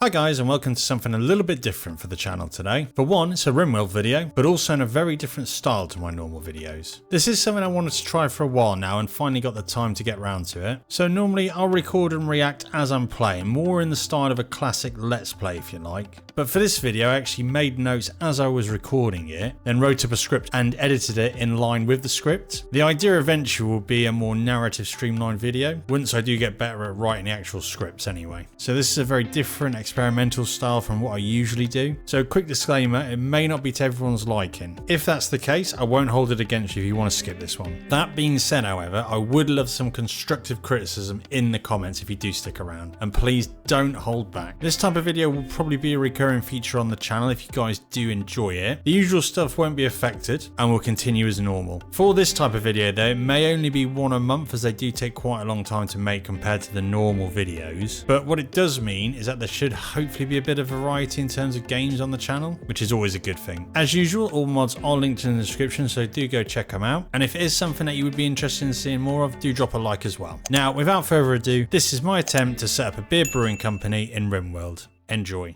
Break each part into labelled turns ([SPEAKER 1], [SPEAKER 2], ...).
[SPEAKER 1] Hi guys, and welcome to something a little bit different for the channel today. For one, it's a RIMWORLD video, but also in a very different style to my normal videos. This is something I wanted to try for a while now and finally got the time to get round to it. So normally I'll record and react as I'm playing, more in the style of a classic Let's Play if you like. But for this video I actually made notes as I was recording it, then wrote up a script and edited it in line with the script. The idea eventually will be a more narrative streamlined video, once I do get better at writing the actual scripts anyway. So this is a very different experimental style from what I usually do. So quick disclaimer, it may not be to everyone's liking. If that's the case, I won't hold it against you if you want to skip this one. That being said, however, I would love some constructive criticism in the comments if you do stick around, and please don't hold back. This type of video will probably be a recurring feature on the channel if you guys do enjoy it. The usual stuff won't be affected and will continue as normal. For this type of video though, it may only be one a month as they do take quite a long time to make compared to the normal videos. But what it does mean is that there should hopefully be a bit of variety in terms of games on the channel, which is always a good thing. As usual, all mods are linked in the description, so do go check them out. And if it is something that you would be interested in seeing more of, do drop a like as well. Now, without further ado, this is my attempt to set up a beer brewing company in RIMWORLD. Enjoy.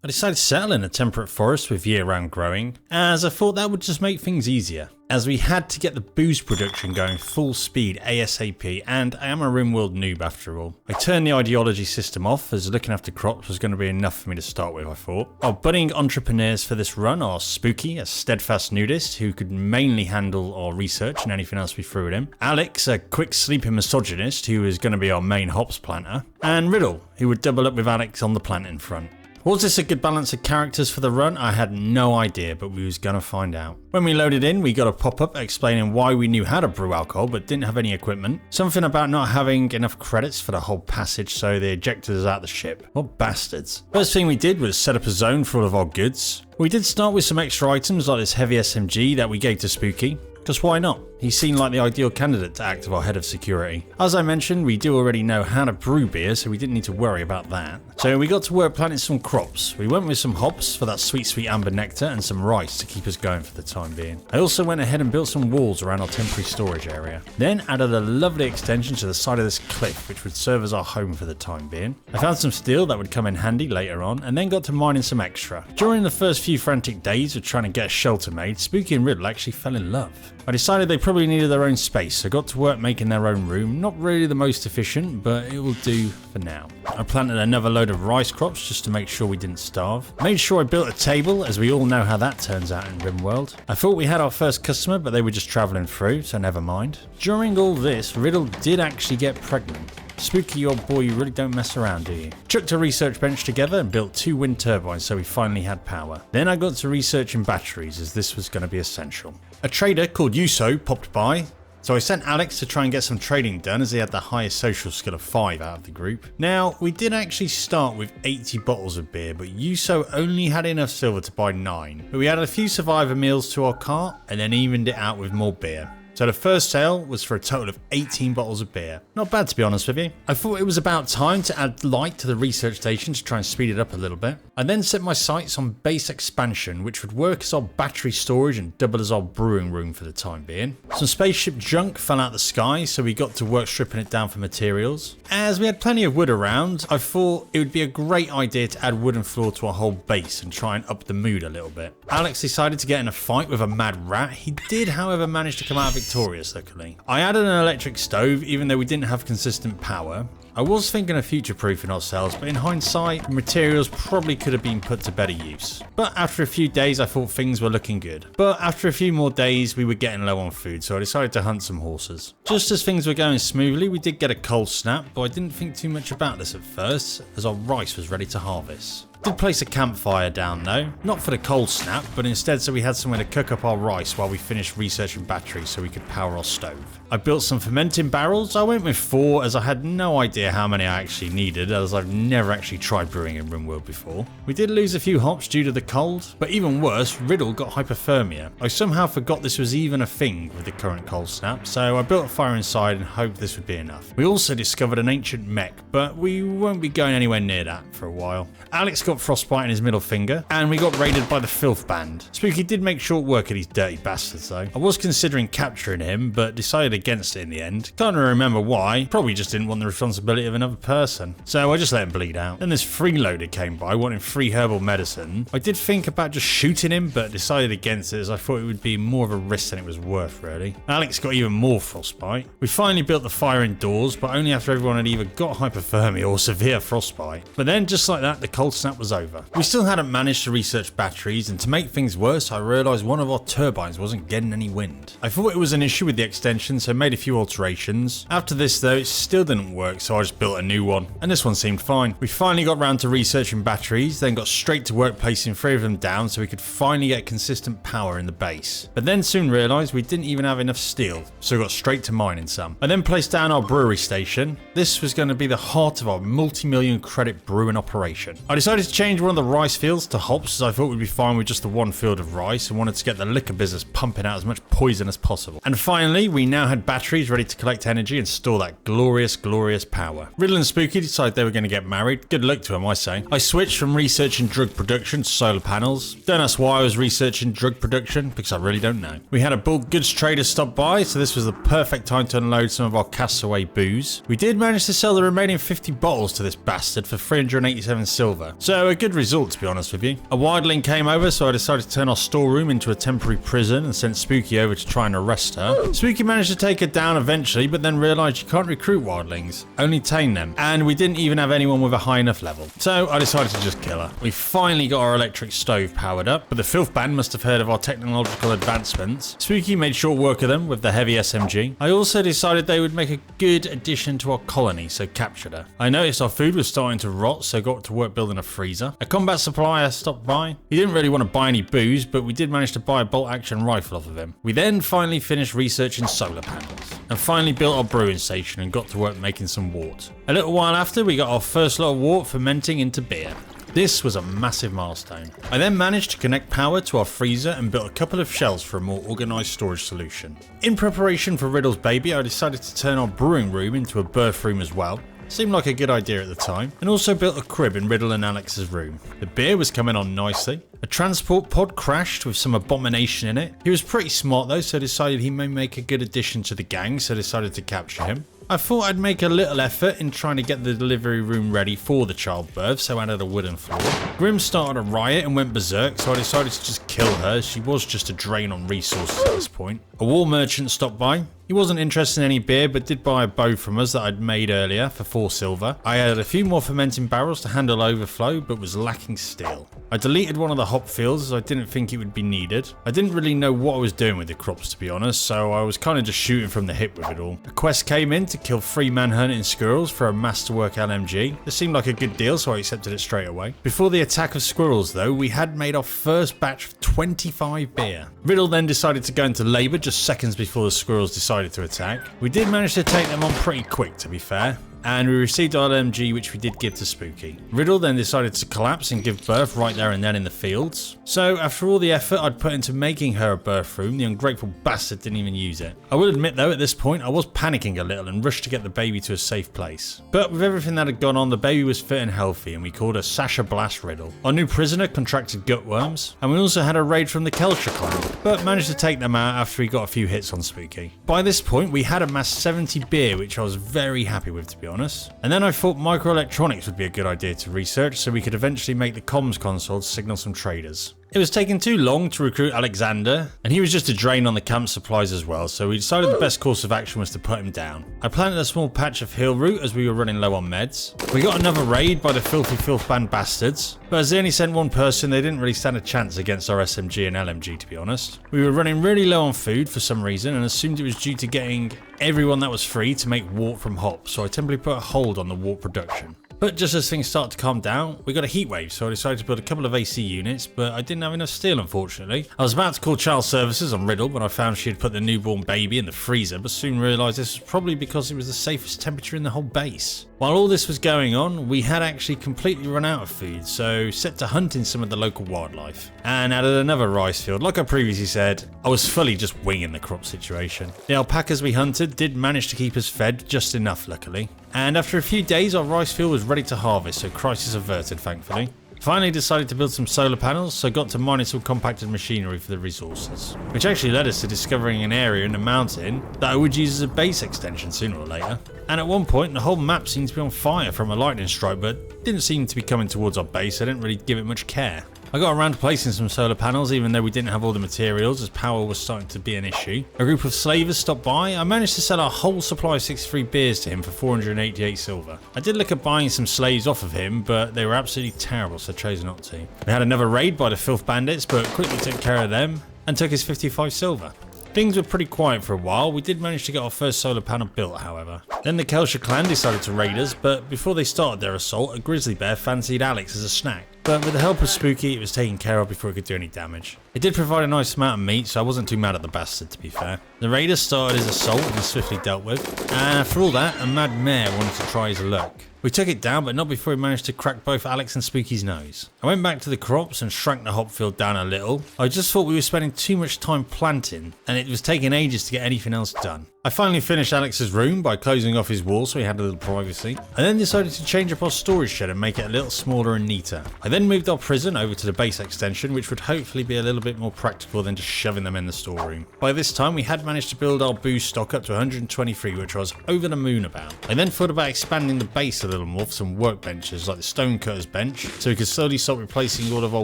[SPEAKER 1] I decided to settle in a temperate forest with year-round growing, as I thought that would just make things easier, as we had to get the booze production going full speed ASAP, and I am a RIMWORLD noob after all. I turned the ideology system off as looking after crops was going to be enough for me to start with, I thought. Our budding entrepreneurs for this run are Spooky, a steadfast nudist who could mainly handle our research and anything else we threw at him, Alex, a quick sleeping misogynist who is going to be our main hops planter, and Riddle, who would double up with Alex on the planting front. Was this a good balance of characters for the run? I had no idea, but we was gonna find out. When we loaded in, we got a pop-up explaining why we knew how to brew alcohol but didn't have any equipment. Something about not having enough credits for the whole passage, so they ejected us out the ship. What bastards. First thing we did was set up a zone for all of our goods. We did start with some extra items like this heavy SMG that we gave to Spooky. Just why not? He seemed like the ideal candidate to act as our head of security. As I mentioned, we do already know how to brew beer, so we didn't need to worry about that. So we got to work planting some crops. We went with some hops for that sweet amber nectar and some rice to keep us going for the time being. I also went ahead and built some walls around our temporary storage area. Then added a lovely extension to the side of this cliff, which would serve as our home for the time being. I found some steel that would come in handy later on, and then got to mining some extra. During the first few frantic days of trying to get a shelter made, Spooky and Riddle actually fell in love. I decided they probably needed their own space, so got to work making their own room. Not really the most efficient, but it will do for now. I planted another load of rice crops just to make sure we didn't starve. Made sure I built a table, as we all know how that turns out in RIMWORLD. I thought we had our first customer, but they were just travelling through, so never mind. During all this, Riddle did actually get pregnant. Spooky, old boy, you really don't mess around, do you? Chucked a research bench together and built 2 wind turbines so we finally had power. Then I got to researching batteries, as this was going to be essential. A trader called Yuso popped by, so I sent Alex to try and get some trading done as he had the highest social skill of 5 out of the group. Now, we did actually start with 80 bottles of beer, but Yuso only had enough silver to buy 9. But we added a few survivor meals to our cart and then evened it out with more beer. So the first sale was for a total of 18 bottles of beer. Not bad, to be honest with you. I thought it was about time to add light to the research station to try and speed it up a little bit. I then set my sights on base expansion, which would work as our battery storage and double as our brewing room for the time being. Some spaceship junk fell out the sky, so we got to work stripping it down for materials. As we had plenty of wood around, I thought it would be a great idea to add wooden floor to our whole base and try and up the mood a little bit. Alex decided to get in a fight with a mad rat. He did, however, manage to come out of it victorious, luckily. I added an electric stove, even though we didn't have consistent power. I was thinking of future-proofing ourselves, but in hindsight, the materials probably could have been put to better use. But after a few days, I thought things were looking good. But after a few more days, we were getting low on food, so I decided to hunt some horses. Just as things were going smoothly, we did get a cold snap, but I didn't think too much about this at first, as our rice was ready to harvest. Did place a campfire down though, not for the cold snap, but instead so we had somewhere to cook up our rice while we finished researching batteries so we could power our stove. I built some fermenting barrels. I went with 4 as I had no idea how many I actually needed, as I've never actually tried brewing in RIMWORLD before. We did lose a few hops due to the cold, but even worse, Riddle got hypothermia. I somehow forgot this was even a thing with the current cold snap, so I built a fire inside and hoped this would be enough. We also discovered an ancient mech, but we won't be going anywhere near that for a while. Alex got got frostbite in his middle finger, and we got raided by the Filth Band. Spooky did make short work of these dirty bastards though. I was considering capturing him, but decided against it in the end. Can't really remember why, probably just didn't want the responsibility of another person. So I just let him bleed out. Then this freeloader came by wanting free herbal medicine. I did think about just shooting him, but decided against it as I thought it would be more of a risk than it was worth really. Alex got even more frostbite. We finally built the fire indoors, but only after everyone had either got hypothermia or severe frostbite. But then just like that, the cold snap was over. We still hadn't managed to research batteries, and to make things worse, I realised one of our turbines wasn't getting any wind. I thought it was an issue with the extension, so made a few alterations. After this though, it still didn't work, so I just built a new one, and this one seemed fine. We finally got round to researching batteries, then got straight to work placing 3 of them down so we could finally get consistent power in the base. But then soon realised we didn't even have enough steel, so got straight to mining some. I then placed down our brewery station. This was going to be the heart of our multi-million credit brewing operation. I decided to change one of the rice fields to hops as I thought we'd be fine with just the one field of rice and wanted to get the liquor business pumping out as much poison as possible. And finally, we now had batteries ready to collect energy and store that glorious, glorious power. Riddle and Spooky decided they were going to get married. Good luck to them, I say. I switched from researching drug production to solar panels. Don't ask why I was researching drug production, because I really don't know. We had a bulk goods trader stop by, so this was the perfect time to unload some of our castaway booze. We did manage to sell the remaining 50 bottles to this bastard for 387 silver. So a good result, to be honest with you. A wildling came over, so I decided to turn our storeroom into a temporary prison and sent Spooky over to try and arrest her. Spooky managed to take her down eventually, but then realised you can't recruit wildlings, only tame them. And we didn't even have anyone with a high enough level. So I decided to just kill her. We finally got our electric stove powered up, but the Filth Band must have heard of our technological advancements. Spooky made short work of them with the heavy SMG. I also decided they would make a good addition to our colony, so captured her. I noticed our food was starting to rot, so got to work building a freezer. A combat supplier stopped by. He didn't really want to buy any booze, but we did manage to buy a bolt action rifle off of him. We then finally finished researching solar panels, and finally built our brewing station and got to work making some wort. A little while after, we got our first lot of wort fermenting into beer. This was a massive milestone. I then managed to connect power to our freezer and built a couple of shelves for a more organised storage solution. In preparation for Riddle's baby, I decided to turn our brewing room into a birth room as well. Seemed like a good idea at the time, and also built a crib in Riddle and Alex's room. The beer was coming on nicely. A transport pod crashed with some abomination in it. He was pretty smart though, so decided he may make a good addition to the gang, so decided to capture him. I thought I'd make a little effort in trying to get the delivery room ready for the childbirth, so I added a wooden floor. Grim started a riot and went berserk, so I decided to just kill her. She was just a drain on resources at this point. A war merchant stopped by. He wasn't interested in any beer, but did buy a bow from us that I'd made earlier for 4 silver. I added a few more fermenting barrels to handle overflow, but was lacking steel. I deleted one of the hop fields as I didn't think it would be needed. I didn't really know what I was doing with the crops, to be honest, so I was kind of just shooting from the hip with it all. A quest came in to kill 3 manhunting squirrels for a masterwork LMG. This seemed like a good deal, so I accepted it straight away. Before the attack of squirrels though, we had made our first batch of 25 beer. Riddle then decided to go into labour just seconds before the squirrels decided to attack. We did manage to take them on pretty quick, to be fair, and we received our LMG, which we did give to Spooky. Riddle then decided to collapse and give birth right there and then in the fields. So after all the effort I'd put into making her a birth room, the ungrateful bastard didn't even use it. I will admit though, at this point I was panicking a little and rushed to get the baby to a safe place. But with everything that had gone on, the baby was fit and healthy, and we called her Sasha Blast Riddle. Our new prisoner contracted gut worms, and we also had a raid from the Kelcher clan, but managed to take them out after we got a few hits on Spooky. By this point we had amassed 70 beer, which I was very happy with, to be honest. And then I thought microelectronics would be a good idea to research, so we could eventually make the comms console to signal some traders. It was taking too long to recruit Alexander, and he was just a drain on the camp supplies as well, so we decided the best course of action was to put him down. I planted a small patch of hill root as we were running low on meds. We got another raid by the filthy Filth Band bastards, but as they only sent one person, they didn't really stand a chance against our SMG and LMG, to be honest. We were running really low on food for some reason and assumed it was due to getting everyone that was free to make wort from hops, so I temporarily put a hold on the wort production. But just as things started to calm down, we got a heat wave, so I decided to build a couple of AC units, but I didn't have enough steel, unfortunately. I was about to call child services on Riddle when I found she had put the newborn baby in the freezer, but soon realised this was probably because it was the safest temperature in the whole base. While all this was going on, we had actually completely run out of food, so set to hunting some of the local wildlife. And added another rice field. Like I previously said, I was fully just winging the crop situation. The alpacas we hunted did manage to keep us fed, just enough luckily. And after a few days, our rice field was ready to harvest, so crisis averted, thankfully. Finally decided to build some solar panels, so got to mining some compacted machinery for the resources, which actually led us to discovering an area in the mountain that I would use as a base extension sooner or later. And at one point the whole map seemed to be on fire from a lightning strike, but didn't seem to be coming towards our base, so I didn't really give it much care. I got around to placing some solar panels even though we didn't have all the materials, as power was starting to be an issue. A group of slavers stopped by. I managed to sell our whole supply of 63 beers to him for 488 silver. I did look at buying some slaves off of him, but they were absolutely terrible, so I chose not to. We had another raid by the filth bandits, but quickly took care of them and took his 55 silver. Things were pretty quiet for a while. We did manage to get our first solar panel built, however. Then the Kelsha clan decided to raid us, but before they started their assault, a grizzly bear fancied Alex as a snack. But with the help of Spooky, it was taken care of before it could do any damage. It did provide a nice amount of meat, so I wasn't too mad at the bastard, to be fair. The raiders started his assault and was swiftly dealt with. And for all that, a mad mare wanted to try his luck. We took it down, but not before we managed to crack both Alex and Spooky's nose. I went back to the crops and shrank the hop field down a little. I just thought we were spending too much time planting, and it was taking ages to get anything else done. I finally finished Alex's room by closing off his wall so he had a little privacy, and then decided to change up our storage shed and make it a little smaller and neater. I then moved our prison over to the base extension, which would hopefully be a little bit more practical than just shoving them in the storeroom. By this time we had managed to build our booze stock up to 123, which I was over the moon about. I then thought about expanding the base a little more for some workbenches like the stonecutter's bench, so we could slowly start replacing all of our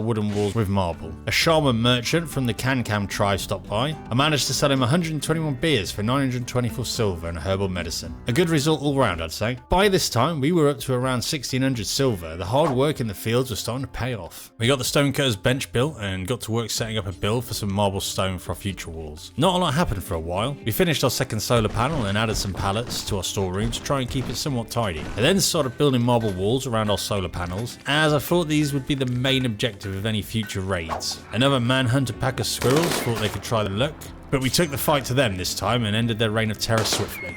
[SPEAKER 1] wooden walls with marble. A shaman merchant from the Can tribe stopped by. I managed to sell him 121 beers for 924 silver and herbal medicine. A good result all round, I'd say. By this time we were up to around 1600 silver. The hard work in the fields was starting to pay off. We got the stonecutter's bench built and got to work setting up a build for some marble stone for our future walls. Not a lot happened for a while. We finished our second solar panel and added some pallets to our storeroom to try and keep it somewhat tidy. I then started building marble walls around our solar panels, as I thought these would be the main objective of any future raids. Another manhunter pack of squirrels thought they could try their luck, but we took the fight to them this time and ended their reign of terror swiftly.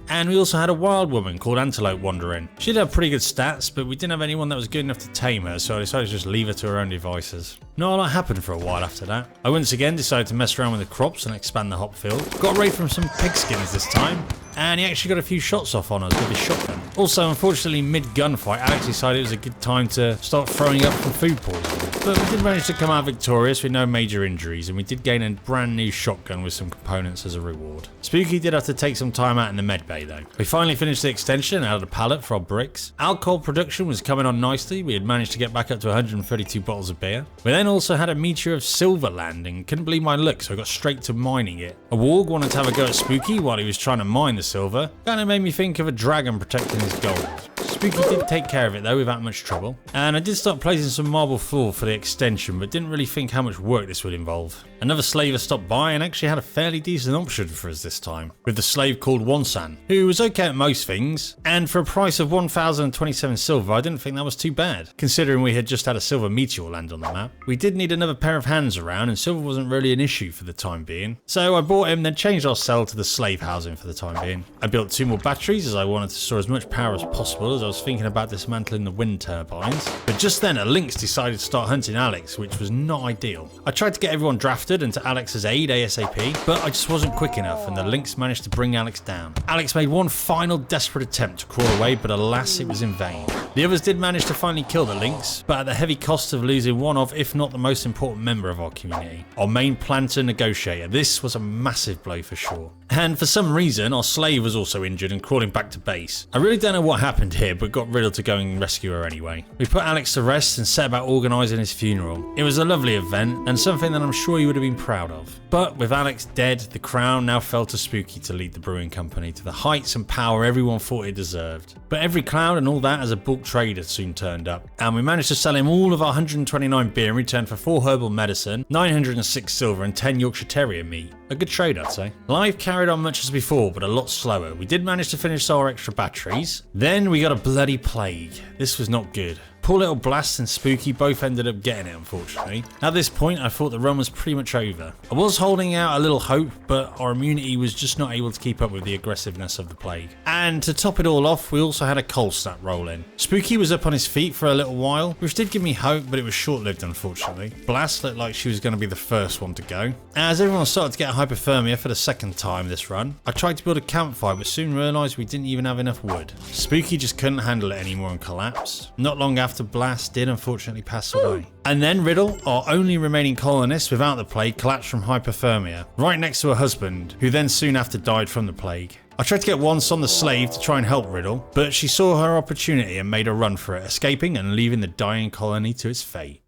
[SPEAKER 1] And we also had a wild woman called Antelope wander in. She did have pretty good stats, but we didn't have anyone that was good enough to tame her, so I decided to just leave her to her own devices. Not a lot happened for a while after that. I once again decided to mess around with the crops and expand the hop field. Got a raid from some pigskins this time, and he actually got a few shots off on us with his shotgun. Also, unfortunately, mid-gunfight, Alex decided it was a good time to start throwing up from food poisoning. But we did manage to come out victorious with no major injuries, and we did gain a brand new shotgun with some components as a reward. Spooky did have to take some time out in the med bay though. We finally finished the extension and added a pallet for our bricks. Alcohol production was coming on nicely. We had managed to get back up to 132 bottles of beer. We then also had a meteor of silver land and couldn't believe my luck, so I got straight to mining it. A warg wanted to have a go at Spooky while he was trying to mine the silver. Kind of made me think of a dragon protecting his gold. Spooky did take care of it though without much trouble. And I did start placing some marble floor for the extension, but didn't really think how much work this would involve. Another slaver stopped by and actually had a fairly decent option for us this time, with the slave called Wansan, who was okay at most things, and for a price of 1027 silver I didn't think that was too bad, considering we had just had a silver meteor land on the map. We did need another pair of hands around, and silver wasn't really an issue for the time being, so I bought him, then changed our cell to the slave housing for the time being. I built 2 more batteries as I wanted to store as much power as possible, as I was thinking about dismantling the wind turbines. But just then a lynx decided to start hunting Alex, which was not ideal. I tried to get everyone drafted and to Alex's aid ASAP, but I just wasn't quick enough and the lynx managed to bring Alex down. Alex made one final desperate attempt to crawl away, but alas, it was in vain. The others did manage to finally kill the lynx, but at the heavy cost of losing one of, if not the most important member of our community, our main planter negotiator. This was a massive blow for sure. And for some reason, our slave was also injured and crawling back to base. I really don't know what happened here, but got Riddle to go and rescue her anyway. We put Alex to rest and set about organising his funeral. It was a lovely event and something that I'm sure he would have been proud of. But with Alex dead, the crown now fell to Spooky to lead the brewing company to the heights and power everyone thought it deserved. But every cloud and all that as a bulk trader soon turned up, and we managed to sell him all of our 129 beer in return for 4 herbal medicine, 906 silver and 10 Yorkshire Terrier meat. A good trade, I'd say. Life carried on much as before, but a lot slower. We did manage to finish our extra batteries. Then we got a bloody plague. This was not good. Poor little Blast and Spooky both ended up getting it, unfortunately. At this point, I thought the run was pretty much over. I was holding out a little hope, but our immunity was just not able to keep up with the aggressiveness of the plague. And to top it all off, we also had a cold snap roll in. Spooky was up on his feet for a little while, which did give me hope, but it was short-lived, unfortunately. Blast looked like she was going to be the first one to go. As everyone started to get hypothermia for the second time this run, I tried to build a campfire, but soon realised we didn't even have enough wood. Spooky just couldn't handle it anymore and collapsed. Not long after, after blast did unfortunately pass away. And then Riddle, our only remaining colonist without the plague, collapsed from hypothermia, right next to her husband, who then soon after died from the plague. I tried to get Wanson the slave to try and help Riddle, but she saw her opportunity and made a run for it, escaping and leaving the dying colony to its fate.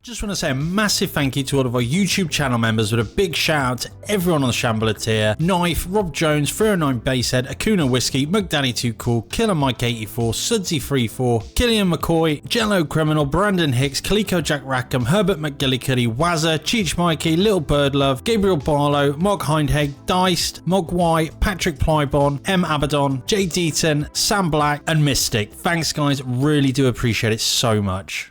[SPEAKER 1] Just want to say a massive thank you to all of our YouTube channel members, with a big shout out to everyone on the Shambler tier: Knife, Rob Jones, 309 Basehead, Akuna Whiskey, McDaddy 2 Cool, Killer Mike 84, Sudsy 34, Killian McCoy, Jello Criminal, Brandon Hicks, Kaliko Jack Rackham, Herbert McGillicuddy, Wazza, Cheech Mikey, Little Bird Love, Gabriel Barlow, Mark Hindheg, Diced, Mogwai, Patrick Plybon, M Abaddon, Jay Deaton, Sam Black, and Mystic. Thanks guys, really do appreciate it so much.